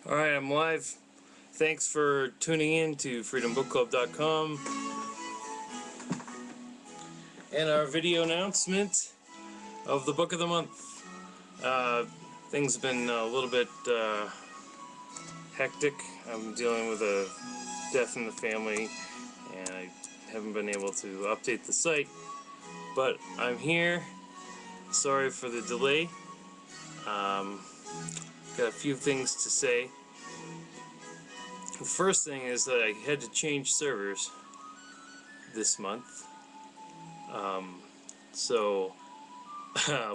Alright, I'm live. Thanks for tuning in to freedombookclub.com and our video announcement of the book of the month. Things have been a little bit hectic. I'm dealing with a death in the family and I haven't been able to update the site, but I'm here. Sorry for the delay. Got a few things to say. The first thing is that I had to change servers this month.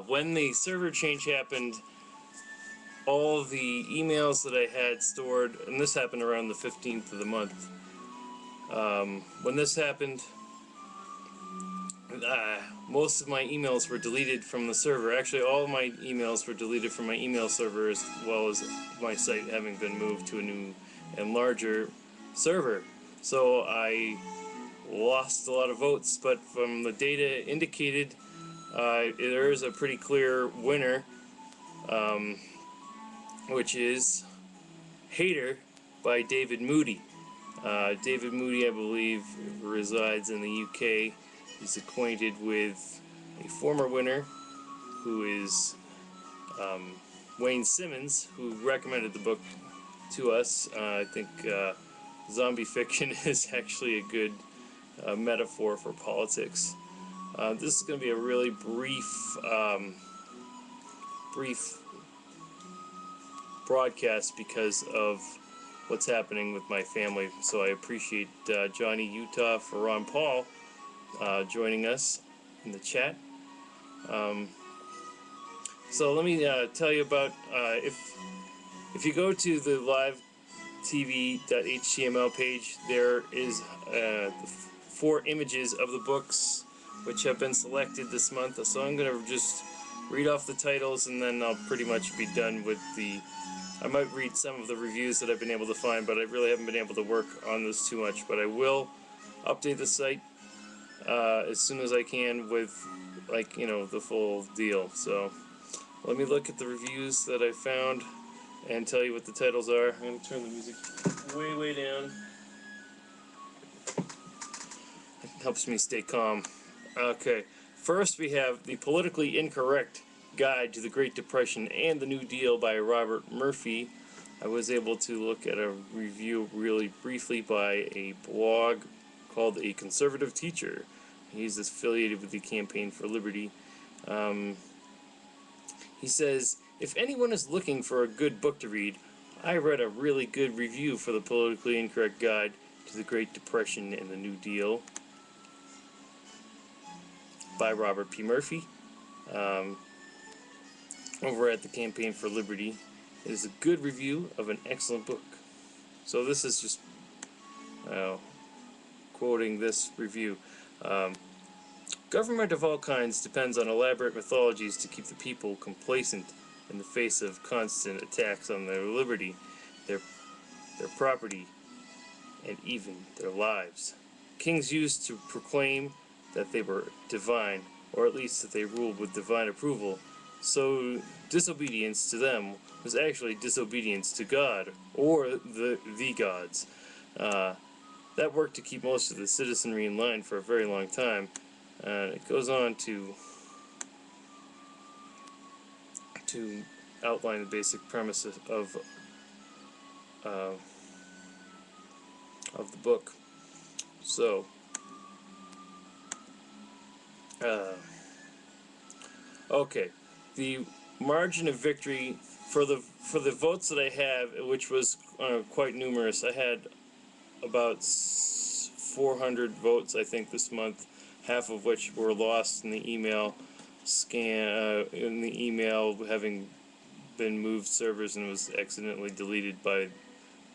When the server change happened, all the emails that I had stored, and this happened around the 15th of the month, when this happened, most of my emails were deleted from the server. Actually, all of my emails were deleted from my email server, as well as my site having been moved to a new and larger server. So I lost a lot of votes, but from the data indicated, there is a pretty clear winner, which is Hater by David Moody. David Moody, I believe, resides in the UK. He's acquainted with a former winner who is Wayne Simmons, who recommended the book to us. I think zombie fiction is actually a good metaphor for politics. This is going to be a really brief broadcast because of what's happening with my family. So I appreciate Johnny Utah for Ron Paul joining us in the chat. So let me tell you about if you go to the livetv.html page, there is 4 images of the books which have been selected this month. So I'm going to just read off the titles and then I'll pretty much be done with the... I might read some of the reviews that I've been able to find, but I really haven't been able to work on this too much. But I will update the site as soon as I can with, like, you know, the full deal. So let me look at the reviews that I found and tell you what the titles are. I'm going to turn the music way down. It helps me stay calm. Okay, first we have The Politically Incorrect Guide to the Great Depression and the New Deal by Robert Murphy. I was able to look at a review really briefly by a blog called A Conservative Teacher. He's affiliated with the Campaign for Liberty. He says, if anyone is looking for a good book to read, I read a really good review for The Politically Incorrect Guide to the Great Depression and the New Deal by Robert P. Murphy over at the Campaign for Liberty. It is a good review of an excellent book. So this is just quoting this review. Government of all kinds depends on elaborate mythologies to keep the people complacent in the face of constant attacks on their liberty, their property, and even their lives. Kings used to proclaim that they were divine, or at least that they ruled with divine approval, so disobedience to them was actually disobedience to God, or the gods. That worked to keep most of the citizenry in line for a very long time. It goes on to outline the basic premises of the book. So, okay, the margin of victory for the votes that I have, which was quite numerous. I had about 400 votes, I think, this month, half of which were lost in the email having been moved servers and was accidentally deleted by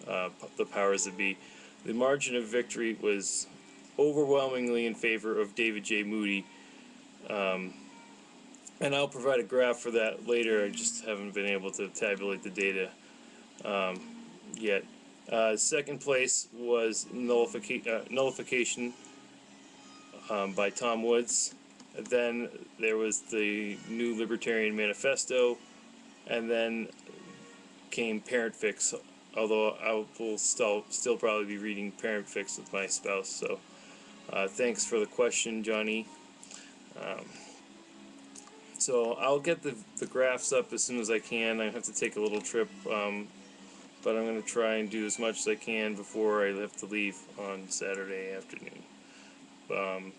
the powers that be. The margin of victory was overwhelmingly in favor of David J. Moody, and I'll provide a graph for that later. I just haven't been able to tabulate the data yet. Second place was Nullification by Tom Woods. Then there was the New Libertarian Manifesto, and then came Parent Fix although I will still probably be reading Parent Fix with my spouse. So thanks for the question, Johnny. So I'll get the graphs up as soon as I can. I have to take a little trip, but I'm going to try and do as much as I can before I have to leave on Saturday afternoon.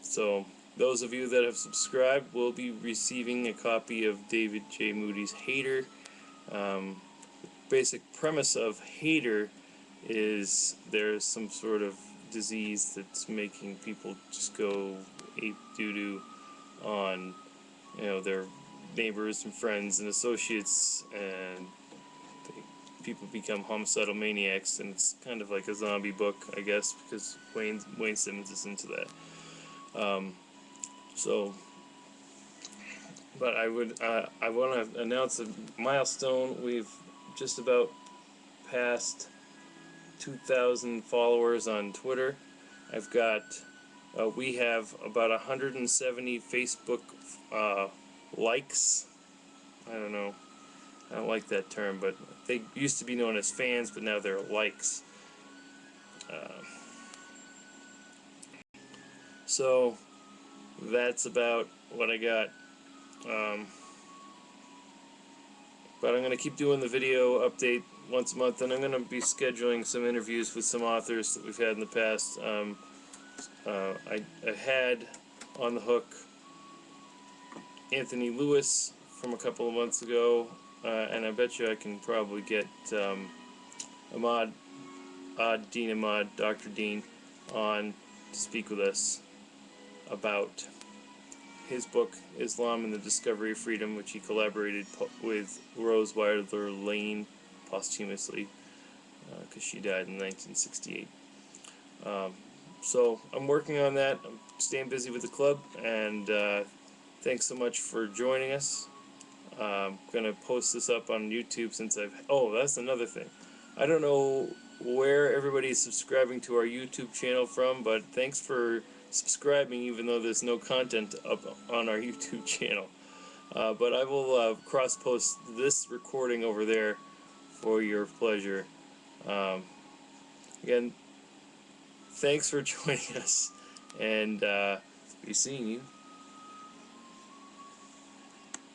So those of you that have subscribed will be receiving a copy of David J. Moody's Hater. Basic premise of Hater is there's some sort of disease that's making people just go ape doo-doo on, you know, their neighbors and friends and associates, and people become homicidal maniacs, and it's kind of like a zombie book, I guess, because Wayne Simmons is into that. But I want to announce a milestone. We've just about passed 2,000 followers on Twitter. I've got we have about 170 Facebook likes. I don't know. I don't like that term, but they used to be known as fans, but now they're likes. So that's about what I got. But I'm going to keep doing the video update once a month, and I'm going to be scheduling some interviews with some authors that we've had in the past. I had on the hook Anthony Lewis from a couple of months ago, and I bet you I can probably get Dean Ahmad, Dr. Dean, on to speak with us about his book, Islam and the Discovery of Freedom, which he collaborated with Rose Wilder Lane posthumously, because she died in 1968. So I'm working on that. I'm staying busy with the club, and thanks so much for joining us. I'm going to post this up on YouTube since oh, that's another thing. I don't know where everybody's subscribing to our YouTube channel from, but thanks for subscribing even though there's no content up on our YouTube channel. But I will cross-post this recording over there for your pleasure. Again, thanks for joining us, and be seeing you